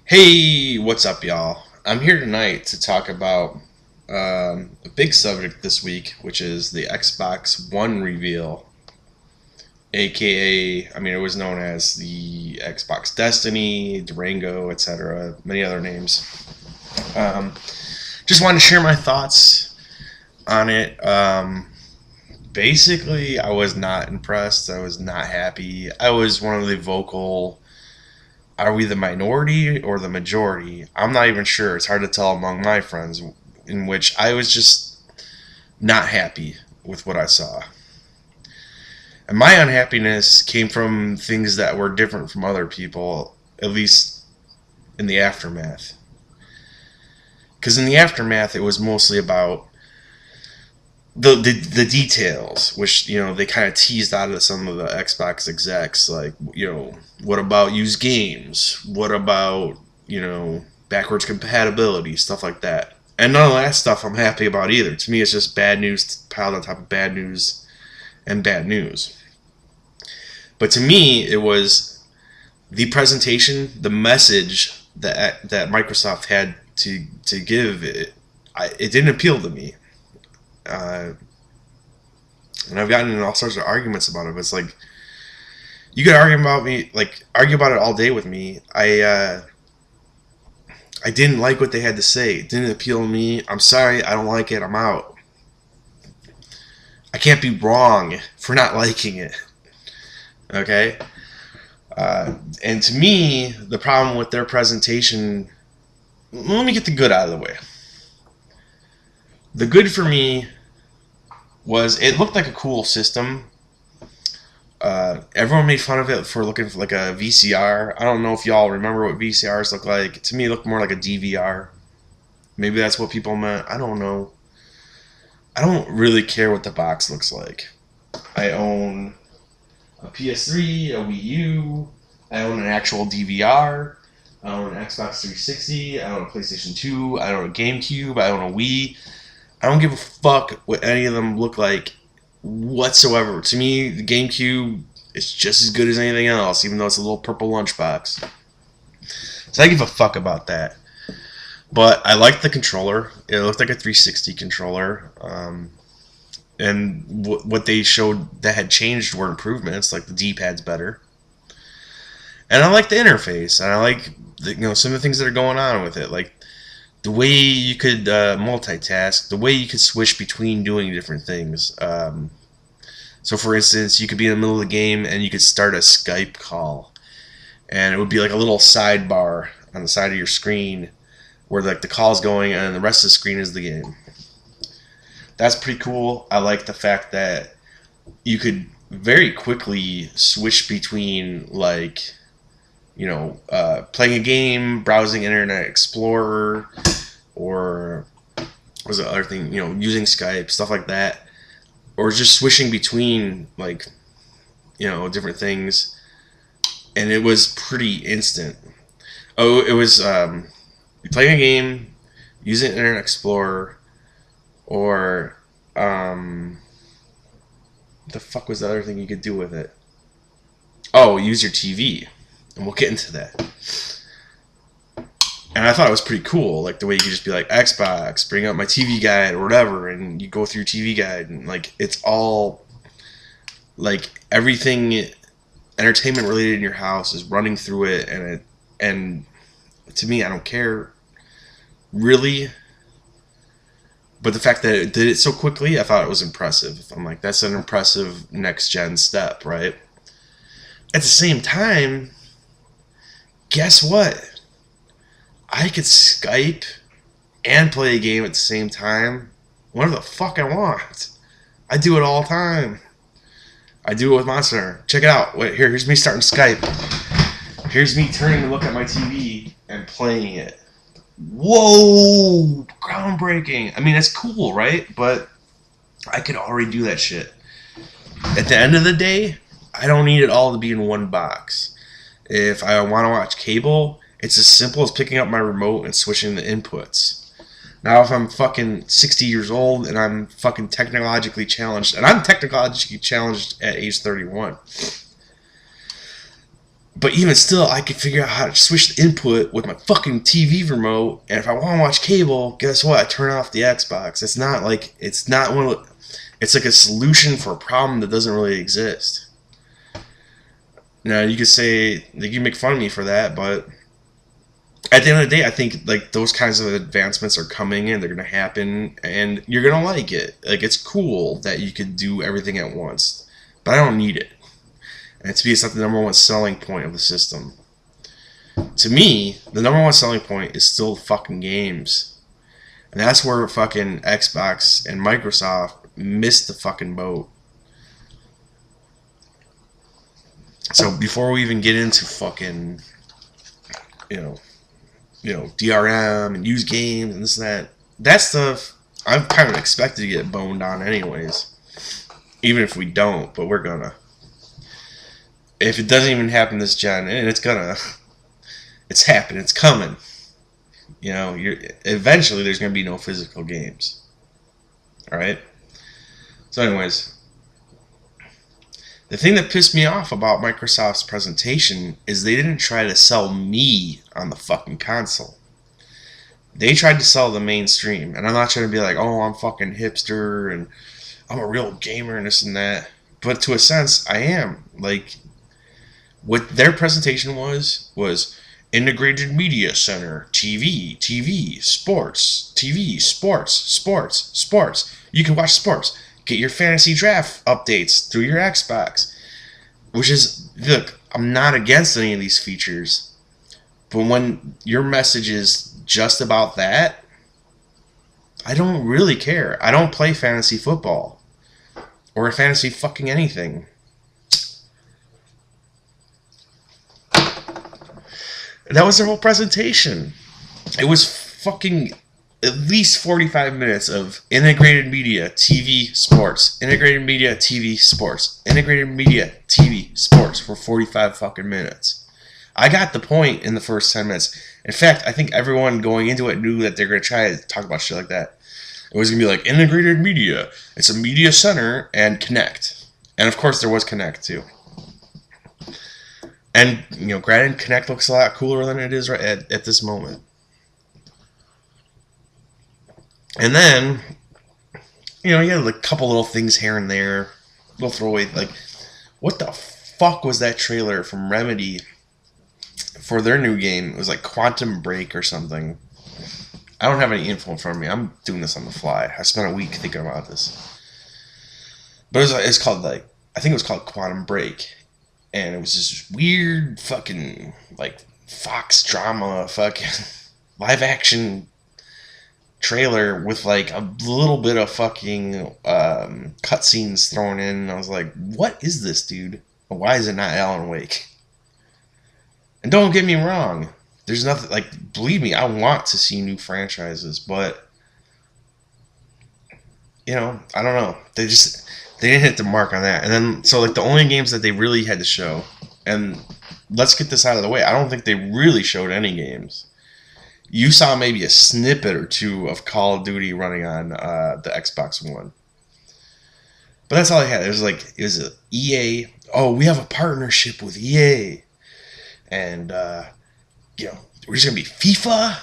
Hey, what's up, y'all? I'm here tonight to talk about a big subject this week, which is the Xbox One reveal, aka, it was known as the Xbox Destiny, Durango, etc., many other names. Um, just wanted to share my thoughts on it. Basically, I was not impressed. I was not happy. I was one of the vocal. Are we the minority or the majority? I'm not even sure. It's hard to tell among my friends, in which I was just not happy with what I saw. And my unhappiness came from things that were different from other people, at least in the aftermath. Because in the aftermath, it was mostly about the details, which they kind of teased out of some of the Xbox execs, like what about used games? What about backwards compatibility, stuff like that. And none of that stuff I'm happy about either. To me, it's just bad news piled on top of bad news and bad news. But to me, it was the presentation, the message that Microsoft had to give. It didn't appeal to me. Uh, and I've gotten in all sorts of arguments about it. It's like you could argue about it all day with me. I didn't like what they had to say. It didn't appeal to me. I'm sorry. I don't like it. I'm out. I can't be wrong for not liking it. Okay. And to me, the problem with their presentation. Let me get the good out of the way. The good for me was it looked like a cool system. Everyone made fun of it for looking for like a VCR. I don't know if y'all remember what VCRs look like. To me, it looked more like a DVR. Maybe that's what people meant. I don't know. I don't really care what the box looks like. I own a PS3, a Wii U. I own an actual DVR. I own an Xbox 360. I own a PlayStation 2. I own a GameCube. I own a Wii. I don't give a fuck what any of them look like whatsoever. To me, the GameCube is just as good as anything else, even though it's a little purple lunchbox. So I give a fuck about that. But I liked the controller. It looked like a 360 controller. And what they showed that had changed were improvements, like the D-pad's better. And I like the interface. And I like some of the things that are going on with it. Like the way you could multitask, the way you could switch between doing different things. So, for instance, you could be in the middle of the game and you could start a Skype call, and it would be like a little sidebar on the side of your screen where like the call's going, and the rest of the screen is the game. That's pretty cool. I like the fact that you could very quickly switch between playing a game, browsing Internet Explorer, or what was the other thing? Using Skype, stuff like that, or just switching between different things, and it was pretty instant. Oh, it was playing a game, using Internet Explorer, or the fuck was the other thing you could do with it? Oh, use your TV. And we'll get into that. And I thought it was pretty cool, like the way you could just be like, Xbox, bring up my TV guide or whatever, and you go through your TV guide, and like it's all like everything entertainment related in your house is running through it, and to me, I don't care really. But the fact that it did it so quickly, I thought it was impressive. I'm like, that's an impressive next gen step, right? At the same time, guess what? I could Skype and play a game at the same time whenever the fuck I want. I do it all the time. I do it with Monster Hunter. Check it out. Wait, here's me starting Skype. Here's me turning to look at my TV and playing it. Whoa! Groundbreaking. That's cool, right? But I could already do that shit. At the end of the day, I don't need it all to be in one box. If I want to watch cable, it's as simple as picking up my remote and switching the inputs. Now, if I'm fucking 60 years old and I'm fucking technologically challenged, and I'm technologically challenged at age 31, But even still, I could figure out how to switch the input with my fucking TV remote. And if I want to watch cable, guess what? I turn off the Xbox. It's not one of the, it's like a solution for a problem that doesn't really exist. Now, you could say, you can make fun of me for that, but at the end of the day, I think like those kinds of advancements are coming and they're going to happen and you're going to like it. Like, it's cool that you could do everything at once, but I don't need it. And to me, it's not the number one selling point of the system. To me, the number one selling point is still fucking games. And that's where fucking Xbox and Microsoft missed the fucking boat. So before we even get into fucking, DRM and used games and this and that stuff, I'm kind of expected to get boned on anyways. Even if we don't, but we're gonna. If it doesn't even happen this gen, and it's happening, it's coming. Eventually there's gonna be no physical games. All right. So, anyways, the thing that pissed me off about Microsoft's presentation is they didn't try to sell me on the fucking console. They tried to sell the mainstream, and I'm not trying to be like, oh, I'm fucking hipster and I'm a real gamer and this and that. But to a sense, I am. Like, what their presentation was integrated media center, TV, sports, sports. You can watch sports. Get your fantasy draft updates through your Xbox. Which is, look, I'm not against any of these features. But when your message is just about that, I don't really care. I don't play fantasy football. Or fantasy fucking anything. That was their whole presentation. It was fucking at least 45 minutes of integrated media, TV, sports. Integrated media, TV, sports. Integrated media, TV, sports for 45 fucking minutes. I got the point in the first 10 minutes. In fact, I think everyone going into it knew that they're going to try to talk about shit like that. It was going to be like integrated media. It's a media center and Connect. And of course there was Connect too. And, granted, Connect looks a lot cooler than it is right at this moment. And then, you had like a couple little things here and there. Little throwaway, like, what the fuck was that trailer from Remedy for their new game? It was like Quantum Break or something. I don't have any info in front of me. I'm doing this on the fly. I spent a week thinking about this. But it's called, I think it was called Quantum Break. And it was this weird fucking, like, Fox drama fucking live action trailer with, like, a little bit of fucking cutscenes thrown in. And I was like, what is this, dude? Why is it not Alan Wake? And don't get me wrong. There's nothing, like, believe me, I want to see new franchises. But, I don't know. They didn't hit the mark on that. And then, so, like, the only games that they really had to show, and let's get this out of the way, I don't think they really showed any games. You saw maybe a snippet or two of Call of Duty running on the Xbox One. But that's all they had. It was a EA, oh, we have a partnership with EA. And, we're just going to be FIFA.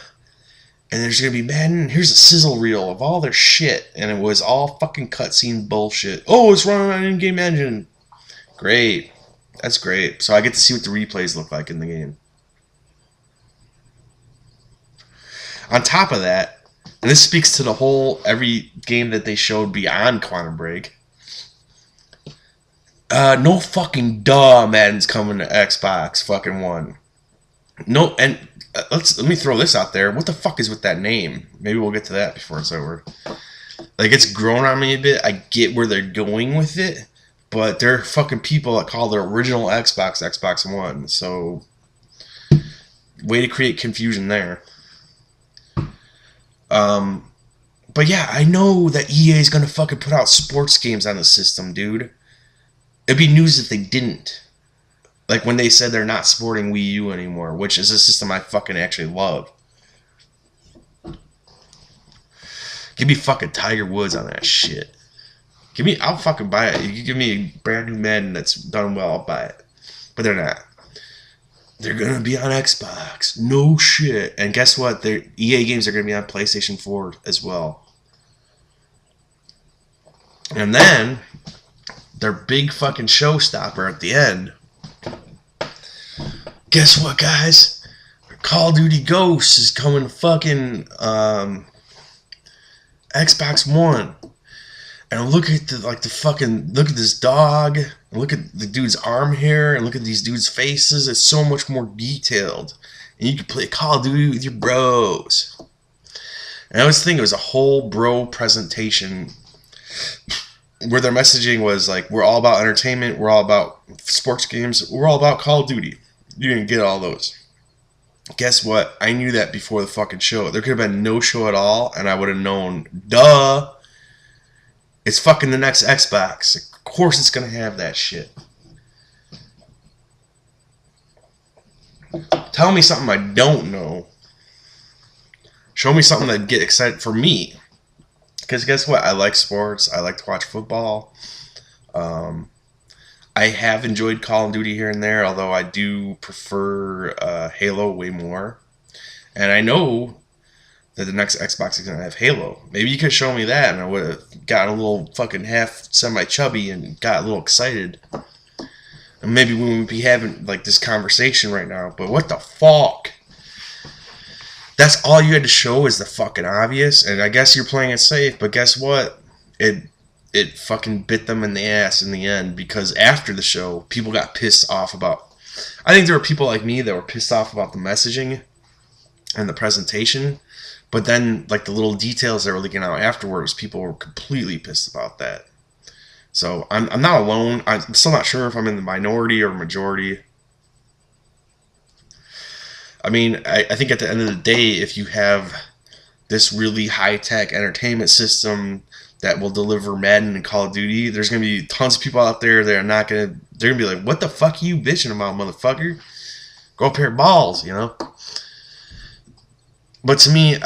And there's going to be Madden. Here's a sizzle reel of all their shit. And it was all fucking cutscene bullshit. Oh, it's running on an in-game engine. Great. That's great. So I get to see what the replays look like in the game. On top of that, and this speaks to the whole every game that they showed beyond Quantum Break. No fucking Madden's coming to Xbox fucking One. No, and let me throw this out there. What the fuck is with that name? Maybe we'll get to that before it's over. Like, it's grown on me a bit. I get where they're going with it, but they're fucking people that call their original Xbox One. So, way to create confusion there. But yeah, I know that EA is gonna fucking put out sports games on the system, dude. It'd be news if they didn't. Like when they said they're not supporting Wii U anymore, which is a system I fucking actually love. Give me fucking Tiger Woods on that shit. I'll fucking buy it. You give me a brand new Madden that's done well, I'll buy it. But they're not. they're gonna be on Xbox. No shit. And guess what? Their EA games are gonna be on PlayStation 4 as well. And then their big fucking showstopper at the end. Guess what, guys? Call of Duty Ghosts is coming to fucking Xbox One. And look at look at this dog, and look at the dude's arm hair, and look at these dudes' faces. It's so much more detailed. And you can play Call of Duty with your bros. And I was thinking it was a whole bro presentation where their messaging was like, we're all about entertainment, we're all about sports games, we're all about Call of Duty. You didn't get all those. Guess what? I knew that before the fucking show. There could have been no show at all, and I would have known, duh. It's fucking the next Xbox. Of course it's going to have that shit. Tell me something I don't know. Show me something that'd get excited for me. Because guess what? I like sports. I like to watch football. I have enjoyed Call of Duty here and there, although I do prefer Halo way more. And I know that the next Xbox is going to have Halo. Maybe you could show me that, and I would have got a little fucking half semi-chubby and got a little excited. And maybe we would be having like this conversation right now, but what the fuck? That's all you had to show is the fucking obvious, and I guess you're playing it safe, but guess what? It fucking bit them in the ass in the end, because after the show, people got pissed off about... I think there were people like me that were pissed off about the messaging and the presentation, but then, like, the little details that were leaking out afterwards, people were completely pissed about that. So, I'm not alone. I'm still not sure if I'm in the minority or majority. I mean, I think at the end of the day, if you have this really high-tech entertainment system that will deliver Madden and Call of Duty, there's going to be tons of people out there that are not going to... They're going to be like, what the fuck are you bitching about, motherfucker? Go up here and balls, you know? But to me,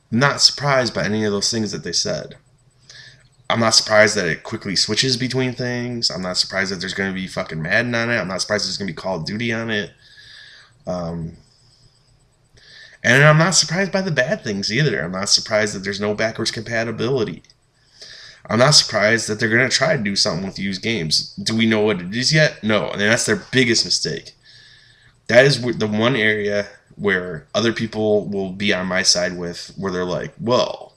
not surprised by any of those things that they said. I'm not surprised that it quickly switches between things. I'm not surprised that there's going to be fucking Madden on it. I'm not surprised there's going to be Call of Duty on it. And I'm not surprised by the bad things either. I'm not surprised that there's no backwards compatibility. I'm not surprised that they're going to try to do something with used games. Do we know what it is yet? No. And that's their biggest mistake. That is the one area where other people will be on my side with, where they're like, well,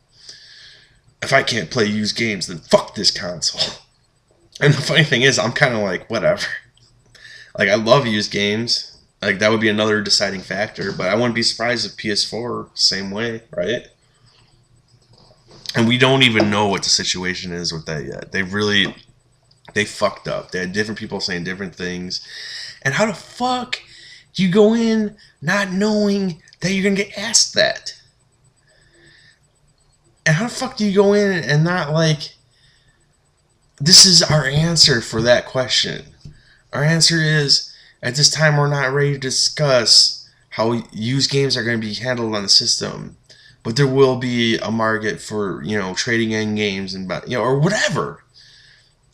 if I can't play used games, then fuck this console. And the funny thing is, I'm kind of like, whatever. Like, I love used games. Like, that would be another deciding factor, but I wouldn't be surprised if PS4, same way, right? And we don't even know what the situation is with that yet. They fucked up. They had different people saying different things. And how the fuck do you go in not knowing that you're going to get asked that? And how the fuck do you go in and not like, this is our answer for that question? Our answer is, at this time, we're not ready to discuss how used games are going to be handled on the system. But there will be a market for, trading in games and, or whatever.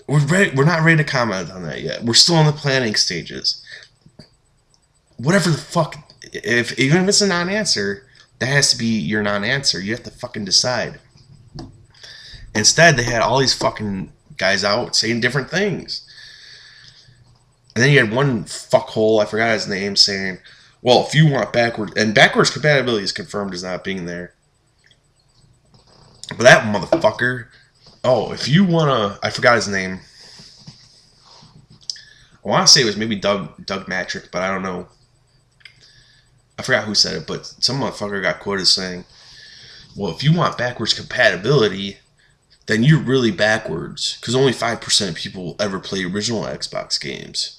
We're not ready to comment on that yet. We're still in the planning stages. Whatever the fuck, even if it's a non-answer, that has to be your non-answer. You have to fucking decide. Instead, they had all these fucking guys out saying different things. And then you had one fuckhole, I forgot his name, saying, well, if you want backwards compatibility is confirmed as not being there. But that motherfucker, if you want to, I forgot his name. I want to say it was maybe Doug Matrick, but I don't know. I forgot who said it, but some motherfucker got quoted saying, well, if you want backwards compatibility, then you're really backwards, because only 5% of people will ever play original Xbox games.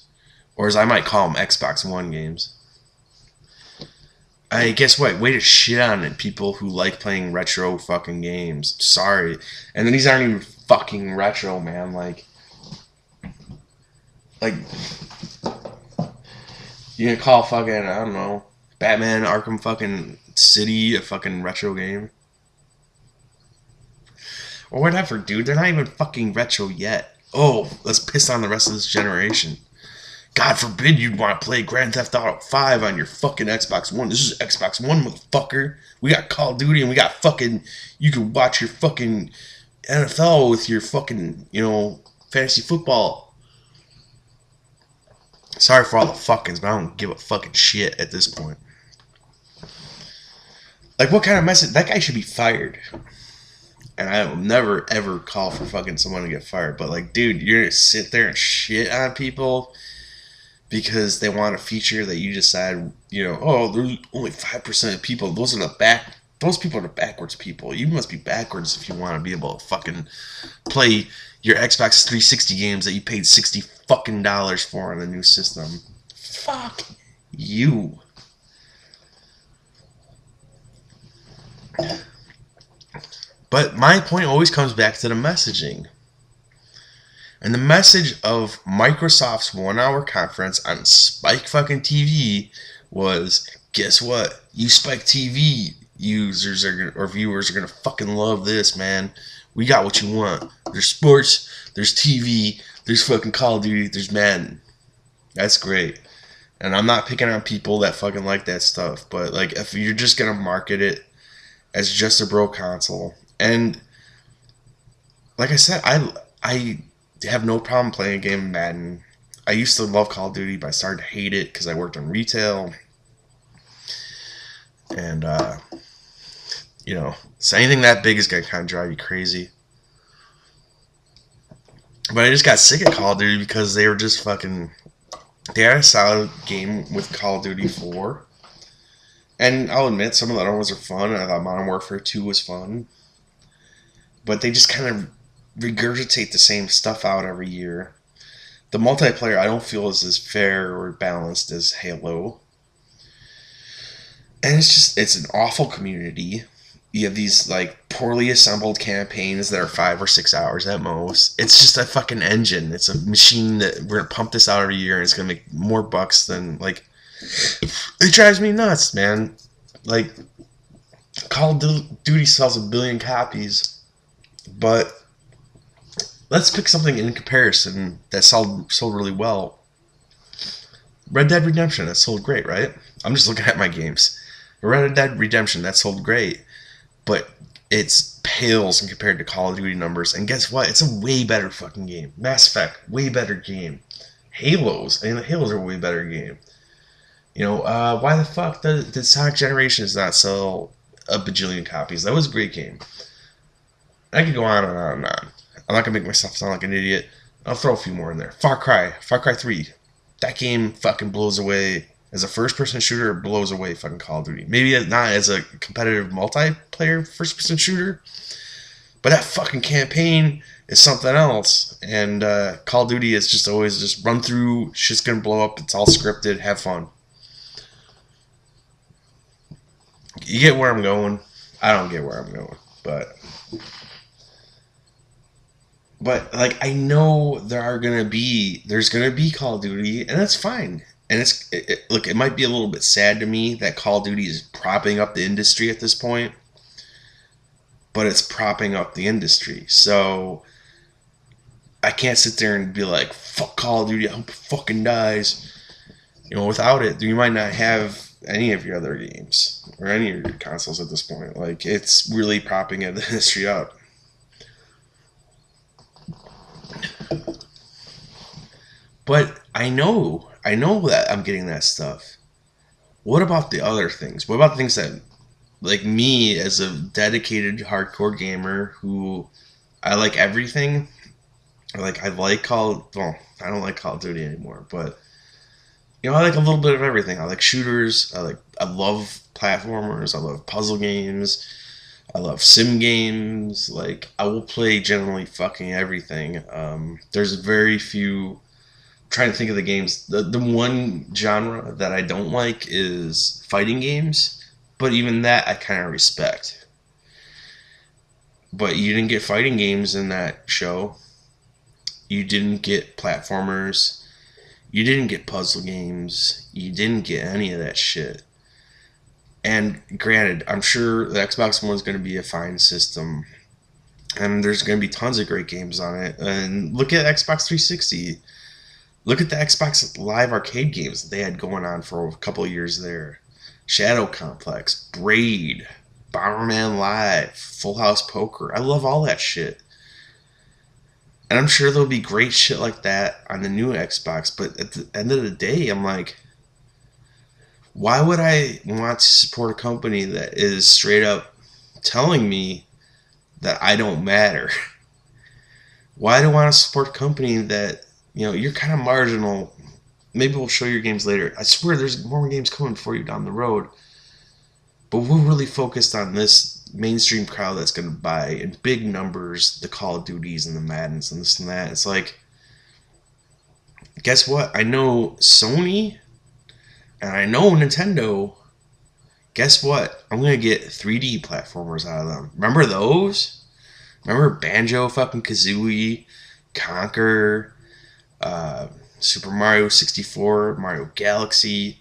Or as I might call them, Xbox One games. Guess what? Way to shit on it, people who like playing retro fucking games. Sorry. And then these aren't even fucking retro, man. Like, you gonna call fucking, I don't know, Batman Arkham fucking City a fucking retro game? Or whatever, dude. They're not even fucking retro yet. Oh, let's piss on the rest of this generation. God forbid you'd want to play Grand Theft Auto 5 on your fucking Xbox One. This is Xbox One, motherfucker. We got Call of Duty and we got fucking. You can watch your fucking NFL with your fucking, fantasy football. Sorry for all the fuckings, but I don't give a fucking shit at this point. Like, what kind of message? That guy should be fired. And I will never, ever call for fucking someone to get fired. But, like, dude, you're going to sit there and shit on people because they want a feature that you decide, oh, there's only 5% of people. Those people are the backwards people. You must be backwards if you want to be able to fucking play your Xbox 360 games that you paid $60 fucking for on a new system. Fuck you. But my point always comes back to the messaging. And the message of Microsoft's 1-hour conference on Spike fucking TV was, guess what? You Spike TV users or viewers are going to fucking love this, man. We got what you want. There's sports, there's TV, there's fucking Call of Duty, there's Madden. That's great. And I'm not picking on people that fucking like that stuff. But, like, if you're just going to market it as just a bro console. And, like I said, I have no problem playing a game of Madden. I used to love Call of Duty, but I started to hate it because I worked in retail. And, so anything that big is going to kind of drive you crazy. But I just got sick of Call of Duty because they were just fucking... They had a solid game with Call of Duty 4. And I'll admit, some of the other ones are fun. I thought Modern Warfare 2 was fun. But they just kind of regurgitate the same stuff out every year. The multiplayer I don't feel is as fair or balanced as Halo. And it's an awful community. You have these, like, poorly assembled campaigns that are 5 or 6 hours at most. It's just a fucking engine. It's a machine that we're going to pump this out every year and it's going to make more bucks than, like... It drives me nuts, man. Like, Call of Duty sells 1 billion copies, but let's pick something in comparison that sold really well. Red Dead Redemption, that sold great, right? I'm just looking at my games. Red Dead Redemption, that sold great, but it's pales in compared to Call of Duty numbers. And guess what? It's a way better fucking game. Mass Effect, way better game. The Halos are a way better game. Why the fuck did Sonic Generations not sell 1 bajillion copies? That was a great game. I could go on and on and on. I'm not going to make myself sound like an idiot. I'll throw a few more in there. Far Cry 3. That game fucking blows away. As a first-person shooter, it blows away fucking Call of Duty. Maybe not as a competitive multiplayer first-person shooter, but that fucking campaign is something else. And Call of Duty is just always just run through, shit's going to blow up, it's all scripted, have fun. You get where I'm going? I don't get where I'm going, but like, I know there's gonna be Call of Duty, and that's fine. And look, it might be a little bit sad to me that Call of Duty is propping up the industry at this point, but it's propping up the industry. So I can't sit there and be like, fuck Call of Duty, I hope it fucking dies. Without it, you might not have any of your other games or any of your consoles at this point. Like, it's really propping the industry up. But I know that I'm getting that stuff. What about the other things? What about things that, like me as a dedicated hardcore gamer who I like everything? I don't like Call of Duty anymore, but I like a little bit of everything. I like shooters. I love platformers. I love puzzle games. I love sim games. Like, I will play generally fucking everything. There's very few. I'm trying to think of the games. The one genre that I don't like is fighting games, but even that I kind of respect. But you didn't get fighting games in that show. You didn't get platformers. You didn't get puzzle games. You didn't get any of that shit. And granted, I'm sure the Xbox One is going to be a fine system. And there's going to be tons of great games on it. And look at Xbox 360. Look at the Xbox Live arcade games that they had going on for a couple of years there. Shadow Complex, Braid, Bomberman Live, Full House Poker. I love all that shit. And I'm sure there'll be great shit like that on the new Xbox, but at the end of the day, I'm like, why would I want to support a company that is straight up telling me that I don't matter? Why do I want to support a company that, you're kind of marginal? Maybe we'll show your games later. I swear there's more games coming for you down the road. But we're really focused on this mainstream crowd that's going to buy in big numbers the Call of Duties and the Maddens and this and that. It's like, guess what? I know Sony and I know Nintendo. Guess what? I'm going to get 3D platformers out of them. Remember those? Remember Banjo fucking Kazooie, Conker, Super Mario 64, Mario Galaxy,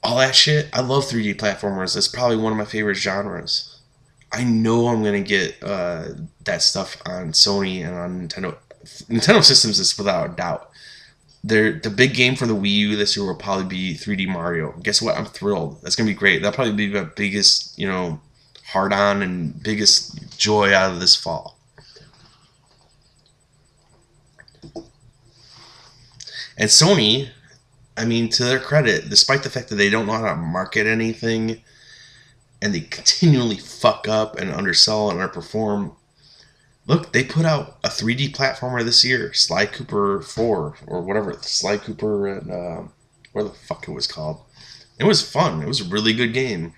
all that shit. I love 3D platformers. That's probably one of my favorite genres. I know I'm going to get that stuff on Sony and on Nintendo. Nintendo systems is without a doubt. The big game for the Wii U this year will probably be 3D Mario. Guess what? I'm thrilled. That's going to be great. That'll probably be my biggest, hard on and biggest joy out of this fall. And Sony, I mean, to their credit, despite the fact that they don't know how to market anything and they continually fuck up and undersell and underperform, look, they put out a 3D platformer this year, Sly Cooper 4 or whatever, Sly Cooper and what the fuck it was called. It was fun. It was a really good game.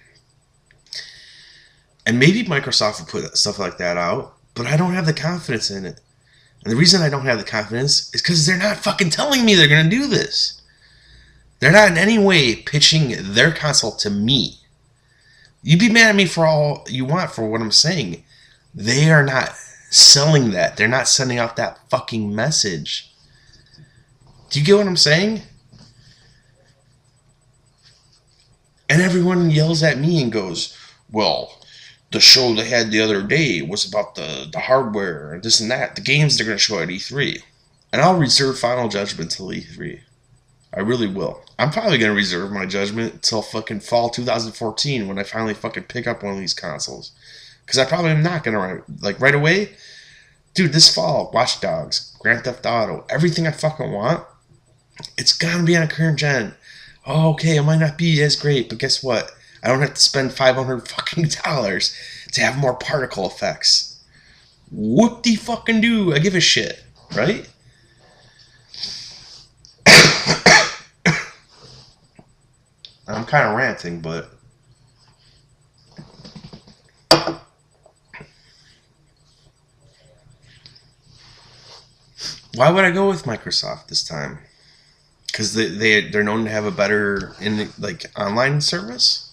And maybe Microsoft will put stuff like that out, but I don't have the confidence in it. And the reason I don't have the confidence is because they're not fucking telling me they're going to do this. They're not in any way pitching their console to me. You'd be mad at me for all you want for what I'm saying. They are not selling that. They're not sending out that fucking message. Do you get what I'm saying? And everyone yells at me and goes, well, the show they had the other day was about the hardware and this and that. The games they're going to show at E3. And I'll reserve final judgment till E3. I really will. I'm probably going to reserve my judgment until fucking fall 2014 when I finally fucking pick up one of these consoles. Because I probably am not going to, right away. Dude, this fall, Watch Dogs, Grand Theft Auto, everything I fucking want, it's going to be on a current gen. Oh, okay, it might not be as great, but guess what? I don't have to spend $500 fucking dollars to have more particle effects. Whoop-de-fucking-do. I give a shit, right? I'm kind of ranting, but why would I go with Microsoft this time? Because they're known to have a better online service.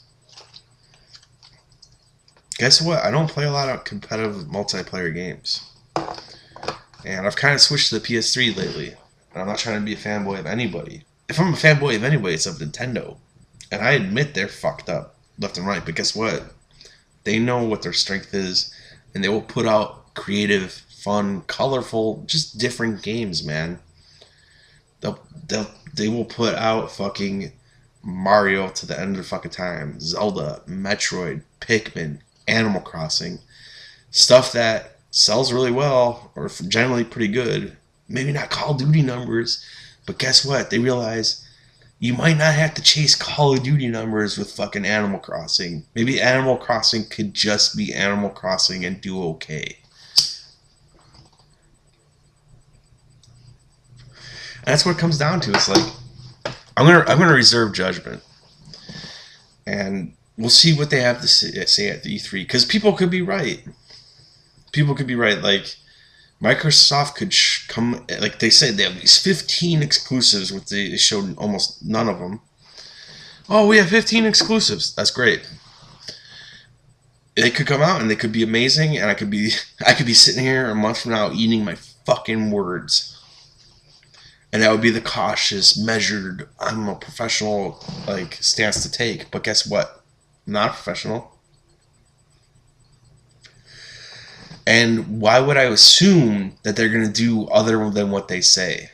Guess what? I don't play a lot of competitive multiplayer games, and I've kind of switched to the PS3 lately. And I'm not trying to be a fanboy of anybody. If I'm a fanboy of anybody, it's of Nintendo. And I admit they're fucked up left and right. But guess what? They know what their strength is. And they will put out creative, fun, colorful, just different games, man. They will put out fucking Mario to the end of the fucking time. Zelda, Metroid, Pikmin, Animal Crossing. Stuff that sells really well, or generally pretty good. Maybe not Call of Duty numbers, but guess what? They realize you might not have to chase Call of Duty numbers with fucking Animal Crossing. Maybe Animal Crossing could just be Animal Crossing and do okay. And that's what it comes down to. It's like I'm gonna reserve judgment, and we'll see what they have to say at the E3. Because people could be right. People could be right. Like Microsoft could come, like they said, they have these 15 exclusives, which they showed almost none of them. Oh, we have 15 exclusives. That's great. They could come out and they could be amazing, and I could be sitting here a month from now eating my fucking words. And that would be the cautious, measured, I'm a professional stance to take. But guess what? I'm not a professional. And why would I assume that they're going to do other than what they say?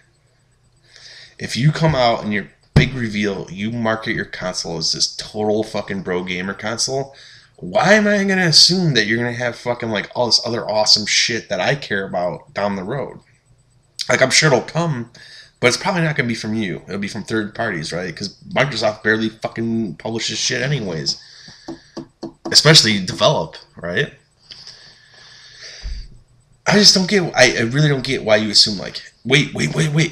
If you come out and your big reveal, you market your console as this total fucking bro gamer console, why am I gonna assume that you're gonna have fucking like all this other awesome shit that I care about down the road? Like, I'm sure it'll come, but it's probably not gonna be from you. It'll be from third parties, right? Because Microsoft barely fucking publishes shit anyways, especially develop, right? I just don't get. I really don't get why you assume like, wait,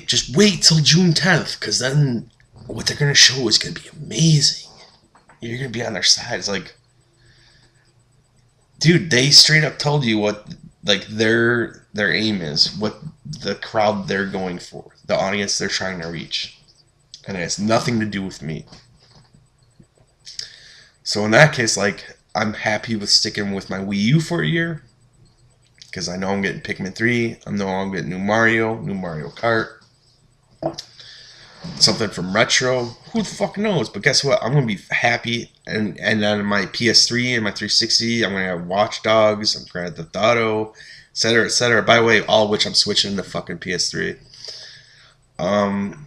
just wait till June 10th, because then what they're gonna show is gonna be amazing. You're gonna be on their side. It's like, dude, they straight up told you what like their aim is, what the crowd they're going for, the audience they're trying to reach, and it has nothing to do with me. So in that case, like, I'm happy with sticking with my Wii U for a year, because I know I'm getting Pikmin 3, I know I'm getting new Mario Kart, something from Retro. Who the fuck knows? But guess what? I'm gonna be happy, and then my PS3 and my 360, I'm gonna have Watch Dogs, I'm Grand Theft Auto, etc., etc. By the way, all of which I'm switching to fucking PS3. And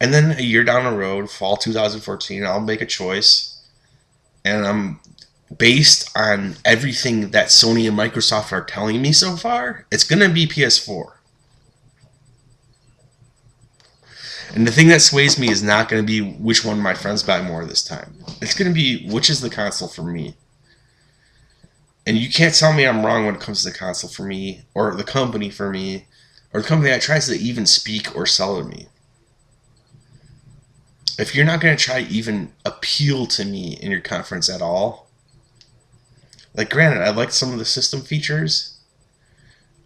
then a year down the road, fall 2014, I'll make a choice, and I'm based on everything that Sony and Microsoft are telling me so far, it's gonna be PS4. And the thing that sways me is not going to be which one my friends buy more this time. It's going to be which is the console for me. And you can't tell me I'm wrong when it comes to the console for me, or the company for me, or the company that tries to even speak or sell to me. If you're not going to try to even appeal to me in your conference at all, like, granted, I like some of the system features,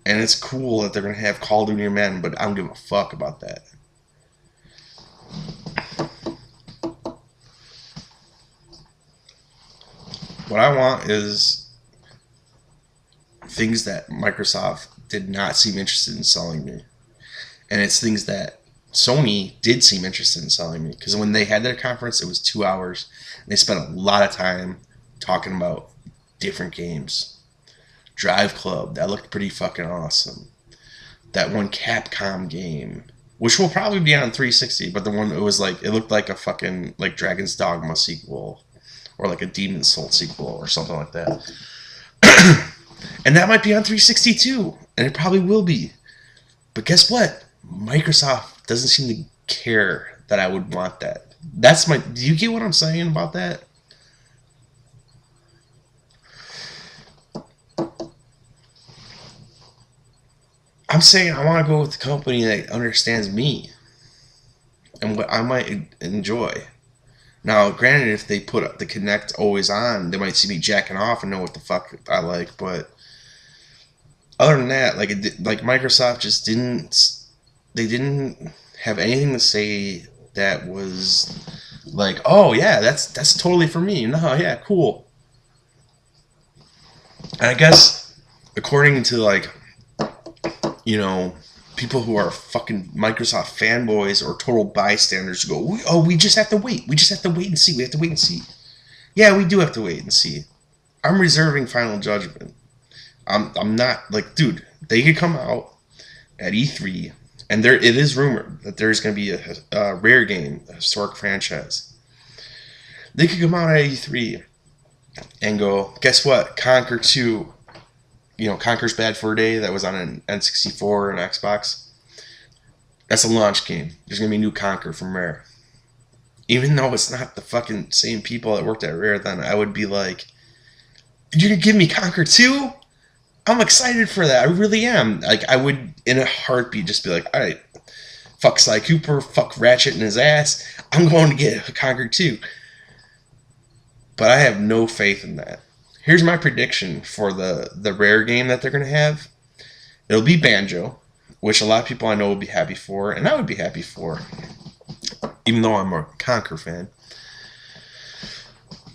and it's cool that they're going to have Call of Duty Man, but I don't give a fuck about that. What I want is things that Microsoft did not seem interested in selling me. And it's things that Sony did seem interested in selling me. Because when they had their conference, it was 2 hours. And they spent a lot of time talking about different games. Drive Club, that looked pretty fucking awesome. That one Capcom game, which will probably be on 360, but the one, it was like, it looked like a fucking, like, Dragon's Dogma sequel, or like a Demon's Soul sequel, or something like that. And that might be on 360 too, and it probably will be. But guess what? Microsoft doesn't seem to care that I would want that. That's my, do you get what I'm saying about that? I'm saying I want to go with the company that understands me and what I might enjoy. Now, granted, if they put the Kinect always on, they might see me jacking off and know what the fuck I like. But other than that, like, like, Microsoft just didn't. They didn't have anything to say that was like, oh yeah, that's totally for me. No, yeah, cool. And I guess according to, like, you know, people who are fucking Microsoft fanboys or total bystanders who go, oh, we just have to wait. We just have to wait and see. We have to wait and see. Yeah, we do have to wait and see. I'm reserving final judgment. I'm not, like, dude, they could come out at E3, and it is rumored that there's going to be a rare game, a historic franchise. They could come out at E3 and go, guess what? Conquer 2. You know, Conker's Bad Fur Day, that was on an N64 and Xbox. That's a launch game. There's going to be a new Conker from Rare. Even though it's not the fucking same people that worked at Rare then, I would be like, you're going to give me Conker 2? I'm excited for that. I really am. Like, I would, in a heartbeat, just be like, alright, fuck Sly Cooper, fuck Ratchet in his ass. I'm going to get a Conker 2. But I have no faith in that. Here's my prediction for the Rare game that they're going to have. It'll be Banjo, which a lot of people I know will be happy for, and I would be happy for, even though I'm a Conker fan.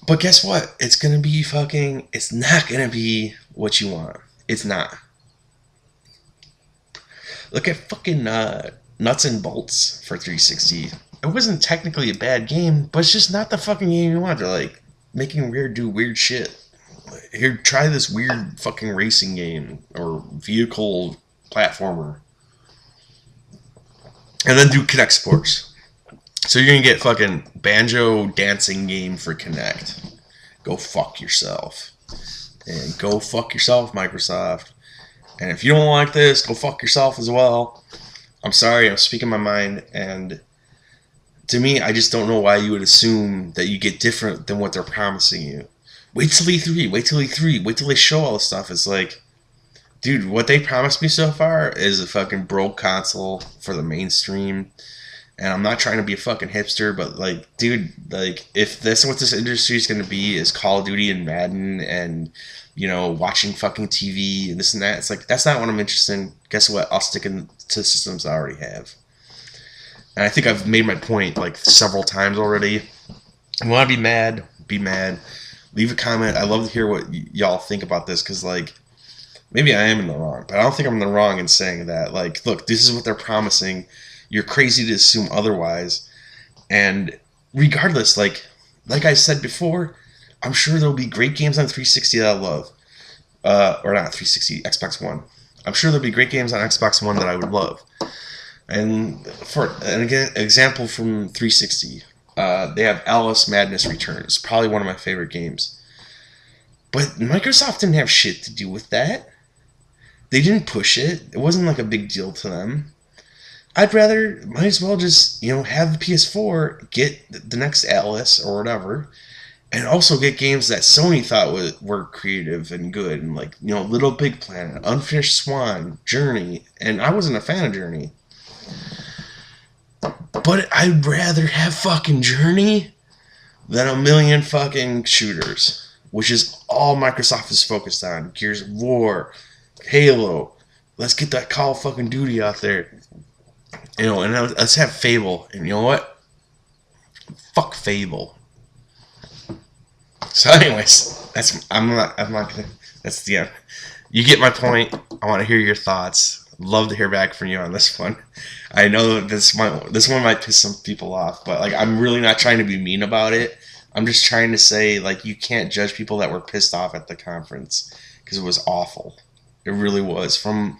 But guess what? It's going to be fucking, it's not going to be what you want. It's not. Look at fucking Nuts and Bolts for 360. It wasn't technically a bad game, but it's just not the fucking game you want. They're like making Rare do weird shit. Here, try this weird fucking racing game or vehicle platformer. and then do Kinect Sports. So you're gonna get fucking banjo dancing game for Kinect. Go fuck yourself. And go fuck yourself, Microsoft. And if you don't like this, go fuck yourself as well. I'm sorry, I'm speaking my mind. And to me, I just don't know why you would assume that you get different than what they're promising you. Wait till E3, wait till E3, wait till they show all this stuff. It's like, dude, what they promised me so far is a fucking broke console for the mainstream. And I'm not trying to be a fucking hipster, but like, dude, like, if that's what this industry is going to be, is Call of Duty and Madden and, you know, watching fucking TV and this and that, it's like, that's not what I'm interested in. Guess what? I'll stick in to systems I already have. And I think I've made my point like several times already. You want to be mad? Be mad. Leave a comment. I love to hear what y'all think about this, because like, maybe I am in the wrong, but I don't think I'm in the wrong in saying that. Like, look, this is what they're promising. You're crazy to assume otherwise. And regardless, like I said before, I'm sure there'll be great games on 360 that I love. Or not 360, Xbox One. I'm sure there'll be great games on Xbox One that I would love. And for an example from 360, they have Alice Madness Returns. Probably one of my favorite games. But Microsoft didn't have shit to do with that. They didn't push it. It wasn't like a big deal to them. I'd rather, might as well just, you know, have the PS4, get the next Atlas or whatever, and also get games that Sony thought were creative and good, and like, you know, Little Big Planet, Unfinished Swan, Journey, and I wasn't a fan of Journey. But I'd rather have fucking Journey than a million fucking shooters, which is all Microsoft is focused on. Gears of War, Halo, let's get that Call of fucking Duty out there. You know, and let's have Fable. And you know what? Fuck Fable. So, anyways, I'm not gonna. That's the end. You get my point. I want to hear your thoughts. Love to hear back from you on this one. I know this one might piss some people off, but like, I'm really not trying to be mean about it. I'm just trying to say, like, you can't judge people that were pissed off at the conference, because it was awful. It really was. From,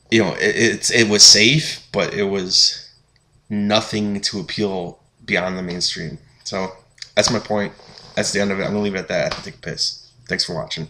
you know, it was safe, but it was nothing to appeal beyond the mainstream. So that's my point. That's the end of it. I'm gonna leave it at that. I have to take a piss. Thanks for watching.